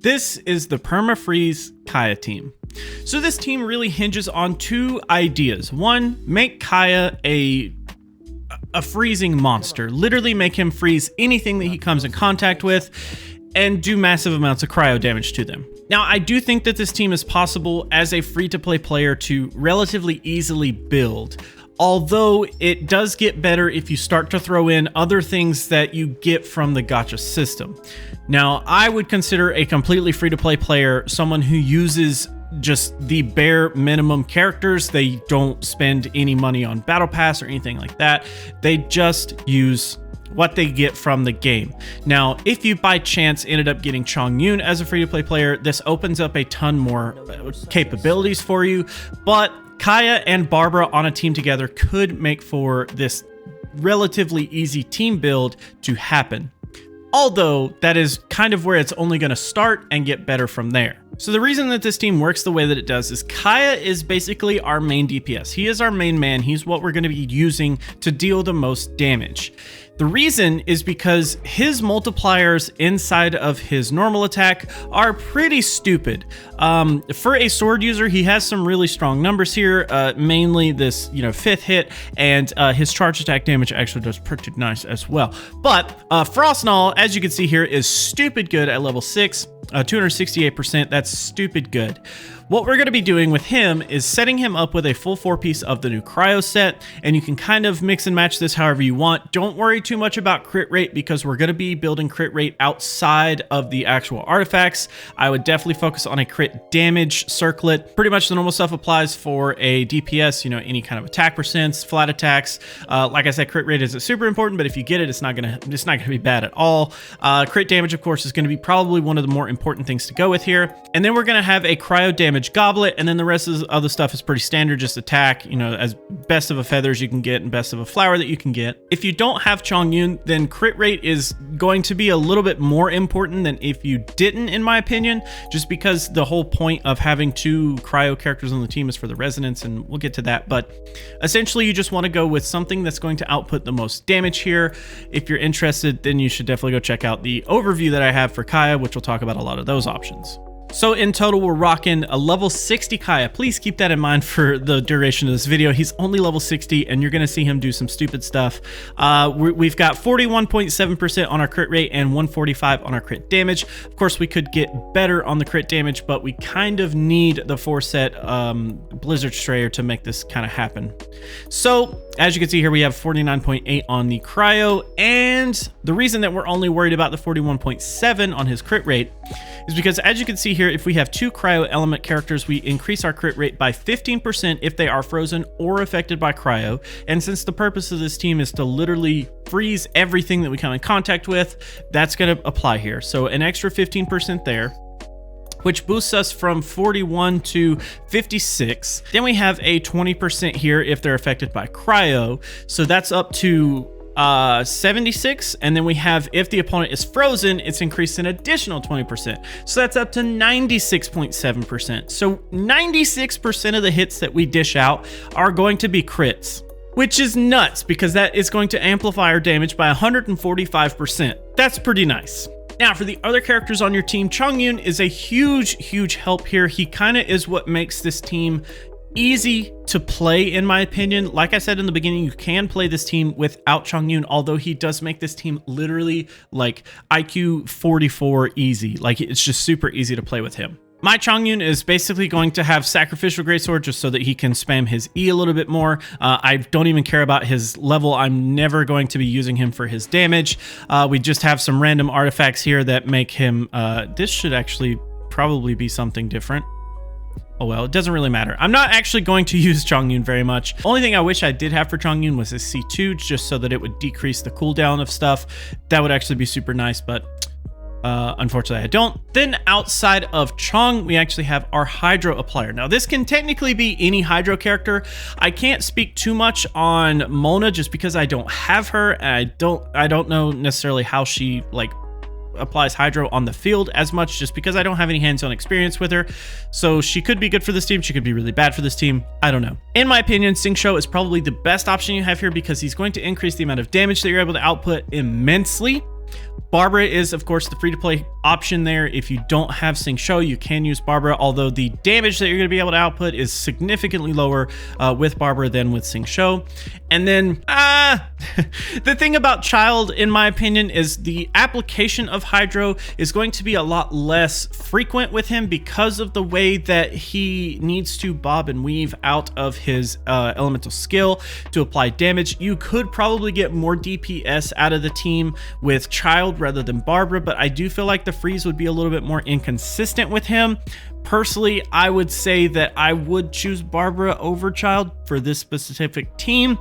This is the Perma-Freeze Kaeya team. So this team really hinges on two ideas. One, make Kaeya a freezing monster. Literally make him freeze anything that he comes in contact with and do massive amounts of cryo damage to them. Now, I do think that this team is possible as a free-to-play player to relatively easily build. Although it does get better if you start to throw in other things that you get from the gacha system. Now, I would consider a completely free-to-play player someone who uses just the bare minimum characters. They don't spend any money on battle pass or anything like that. They just use what they get from the game. Now, if you by chance ended up getting Chongyun as a free-to-play player, this opens up a ton more capabilities for you, but Kaeya and Barbara on a team together could make for this relatively easy team build to happen. Although that is kind of where it's only going to start and get better from there. So the reason that this team works the way that it does is Kaeya is basically our main DPS. He is our main man. He's what we're going to be using to deal the most damage. The reason is because his multipliers inside of his normal attack are pretty stupid. For a sword user, he has some really strong numbers here, mainly this 5th hit, and his charge attack damage actually does pretty nice as well. But Frostnall, as you can see here, is stupid good at level 6. 268%, that's stupid good. What we're going to be doing with him is setting him up with a full 4-piece of the new cryo set, and you can kind of mix and match this however you want. Don't worry too much about crit rate because we're going to be building crit rate outside of the actual artifacts. I would definitely focus on a crit damage circlet. Pretty much the normal stuff applies for a DPS, any kind of attack percents, flat attacks. Like I said, crit rate isn't super important, but if you get it, it's not gonna be bad at all. Crit damage, of course, is going to be probably one of the more important things to go with here. And then we're going to have a cryo damage goblet, and then the rest of the other stuff is pretty standard, just attack, as best of a feathers you can get and best of a flower that you can get. If you don't have Chongyun, then crit rate is going to be a little bit more important than if you didn't, in my opinion, just because the whole point of having two cryo characters on the team is for the resonance, and we'll get to that. But essentially, you just want to go with something that's going to output the most damage here. If you're interested, then you should definitely go check out the overview that I have for Kaeya, which will talk about a lot of those options. So in total, we're rocking a level 60 Kaeya. Please keep that in mind for the duration of this video. He's only level 60, and you're going to see him do some stupid stuff. We've got 41.7% on our crit rate and 145 on our crit damage. Of course, we could get better on the crit damage, but we kind of need the 4-set Blizzard Strayer to make this kind of happen. So as you can see here, we have 49.8 on the cryo, and the reason that we're only worried about the 41.7 on his crit rate is because, as you can see here, if we have two cryo element characters, we increase our crit rate by 15% if they are frozen or affected by cryo. And since the purpose of this team is to literally freeze everything that we come in contact with, that's going to apply here. So an extra 15% there, which boosts us from 41 to 56. Then we have a 20% here if they're affected by cryo. So that's up to 76, and then we have, if the opponent is frozen, it's increased an additional 20%. So that's up to 96.7%. So 96% of the hits that we dish out are going to be crits, which is nuts because that is going to amplify our damage by 145%. That's pretty nice. Now, for the other characters on your team, Chongyun is a huge help here. He kind of is what makes this team easy to play, in my opinion. Like I said in the beginning, you can play this team without Chongyun, although he does make this team literally like IQ 44 easy. Like, it's just super easy to play with him. My Chongyun is basically going to have Sacrificial Greatsword just so that he can spam his E a little bit more. I don't even care about his level. I'm never going to be using him for his damage. We just have some random artifacts here that make him... this should actually probably be something different. Oh well, it doesn't really matter. I'm not actually going to use Chongyun very much. Only thing I wish I did have for Chongyun was his C2, just so that it would decrease the cooldown of stuff. That would actually be super nice, but unfortunately I don't. Then outside of Chong, we actually have our Hydro Applier. Now this can technically be any Hydro character. I can't speak too much on Mona just because I don't have her, and I don't know necessarily how she applies Hydro on the field as much, just because I don't have any hands-on experience with her. So she could be good for this team, she could be really bad for this team, I don't know. In my opinion, Xingqiu is probably the best option you have here because he's going to increase the amount of damage that you're able to output immensely. Barbara is, of course, the free-to-play option there. If you don't have Xingqiu, you can use Barbara, although the damage that you're going to be able to output is significantly lower with Barbara than with Xingqiu. And then, the thing about Child, in my opinion, is the application of Hydro is going to be a lot less frequent with him because of the way that he needs to bob and weave out of his elemental skill to apply damage. You could probably get more DPS out of the team with Child rather than Barbara, but I do feel like the freeze would be a little bit more inconsistent with him. Personally, I would say that I would choose Barbara over Child for this specific team,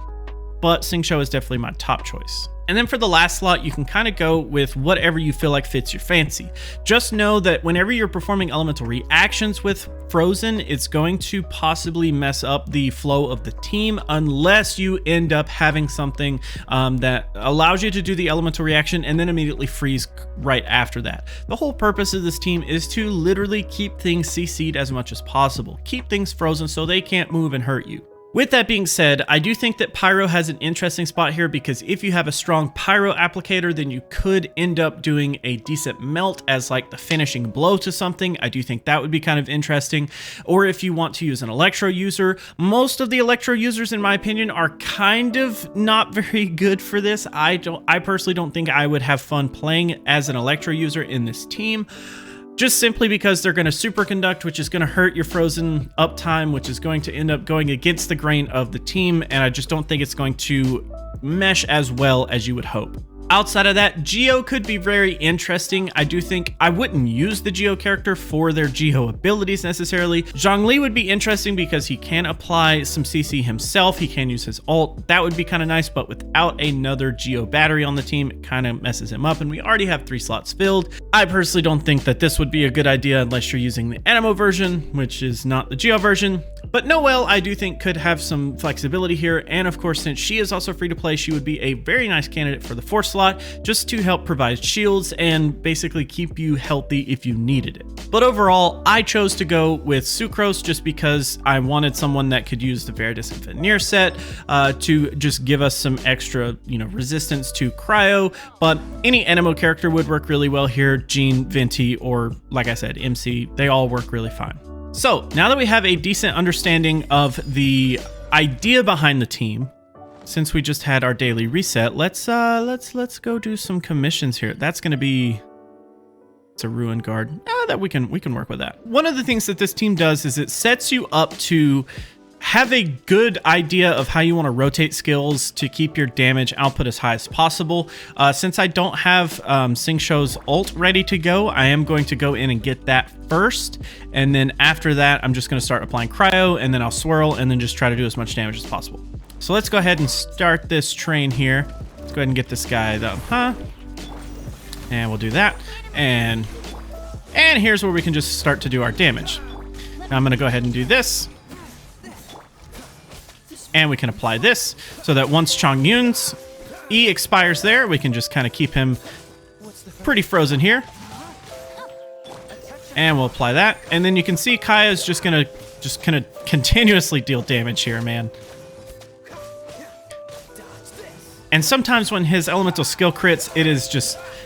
but Xingqiu is definitely my top choice. And then for the last slot, you can kind of go with whatever you feel like fits your fancy. Just know that whenever you're performing elemental reactions with Frozen, it's going to possibly mess up the flow of the team unless you end up having something that allows you to do the elemental reaction and then immediately freeze right after that. The whole purpose of this team is to literally keep things CC'd as much as possible. Keep things frozen so they can't move and hurt you. With that being said, I do think that Pyro has an interesting spot here because if you have a strong Pyro applicator, then you could end up doing a decent melt as like the finishing blow to something. I do think that would be kind of interesting. Or if you want to use an Electro user, most of the Electro users, in my opinion, are kind of not very good for this. I personally don't think I would have fun playing as an Electro user in this team. Just simply because they're going to superconduct, which is going to hurt your frozen uptime, which is going to end up going against the grain of the team, and I just don't think it's going to mesh as well as you would hope. Outside of that, Geo could be very interesting. I do think I wouldn't use the Geo character for their Geo abilities necessarily. Zhongli would be interesting because he can apply some CC himself. He can use his ult. That would be kind of nice, but without another Geo battery on the team, it kind of messes him up, and we already have 3 slots filled. I personally don't think that this would be a good idea unless you're using the Anemo version, which is not the Geo version. But Noelle, I do think, could have some flexibility here, and of course, since she is also free to play, she would be a very nice candidate for the 4th slot, just to help provide shields and basically keep you healthy if you needed it. But overall, I chose to go with Sucrose just because I wanted someone that could use the Veritas and Veneer set to just give us some extra, resistance to cryo. But any Anemo character would work really well here. Jean, Venti, or like I said, MC, they all work really fine. So now that we have a decent understanding of the idea behind the team, since we just had our daily reset, let's go do some commissions here. That's going to be, it's a ruin guard. That we can work with that. One of the things that this team does is it sets you up to have a good idea of how you want to rotate skills to keep your damage output as high as possible. Since I don't have Xingqiu's ult ready to go, I am going to go in and get that first. And then after that, I'm just going to start applying cryo, and then I'll swirl and then just try to do as much damage as possible. So let's go ahead and start this train here. Let's go ahead and get this guy though, and we'll do that. And here's where we can just start to do our damage. Now I'm going to go ahead and do this. And we can apply this so that once Chongyun's E expires there, we can just kind of keep him pretty frozen here. And we'll apply that. And then you can see Kaeya is just gonna continuously deal damage here, man. And sometimes when his elemental skill crits,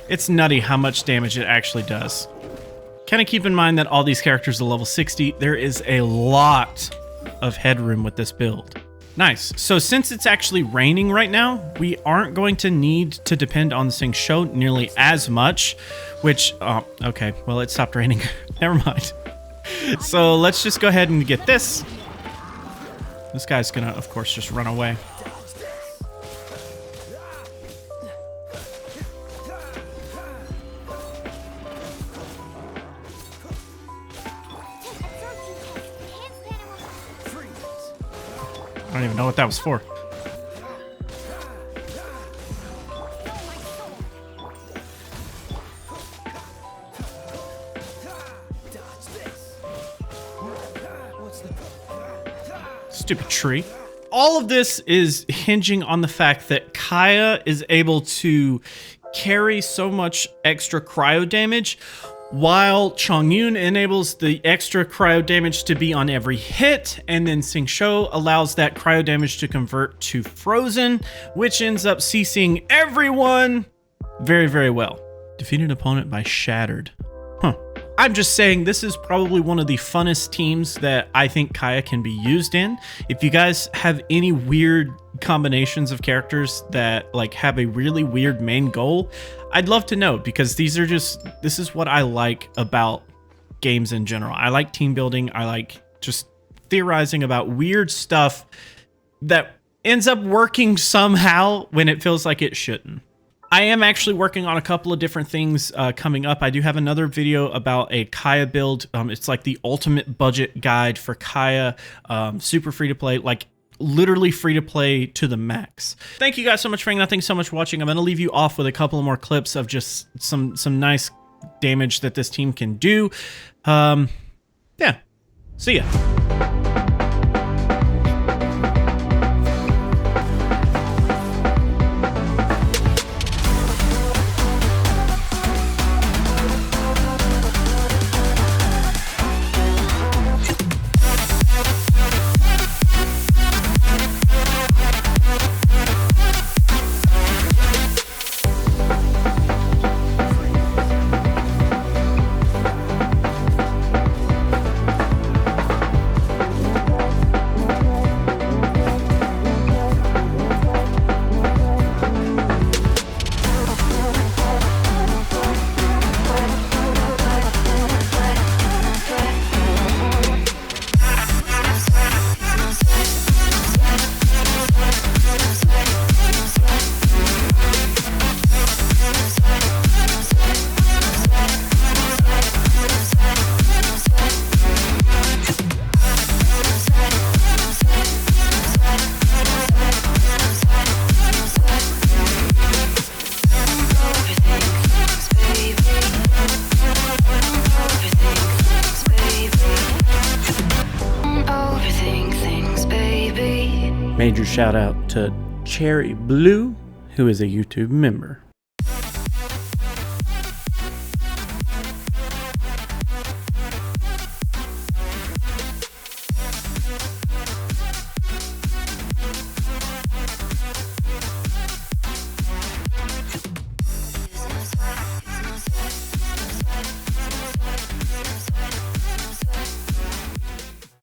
it's nutty how much damage it actually does. Kind of keep in mind that all these characters are level 60. There is a lot of headroom with this build. Nice. So since it's actually raining right now, we aren't going to need to depend on the Xingqiu nearly as much, which, okay, well, it stopped raining. Never mind. So let's just go ahead and get this. This guy's gonna, of course, just run away. I don't even know what that was for. Stupid tree. All of this is hinging on the fact that Kaeya is able to carry so much extra cryo damage, while Chongyun enables the extra cryo damage to be on every hit, and then Xingqiu allows that cryo damage to convert to frozen, which ends up CCing everyone very, very well. Defeated opponent by Shattered. Huh. I'm just saying this is probably one of the funnest teams that I think Kaeya can be used in. If you guys have any weird combinations of characters that like have a really weird main goal, I'd love to know, because this is what I like about games in general. I like team building. I like just theorizing about weird stuff that ends up working somehow when it feels like it shouldn't. I am actually working on a couple of different things coming up. I do have another video about a Kaeya build. It's like the ultimate budget guide for Kaeya, super free to play, like literally free to play to the max. Thank you guys so much for hanging out. Thanks so much for watching. I'm going to leave you off with a couple of more clips of just some nice damage that this team can do. Yeah, see ya. Major shout out to Cherry Blue, who is a YouTube member.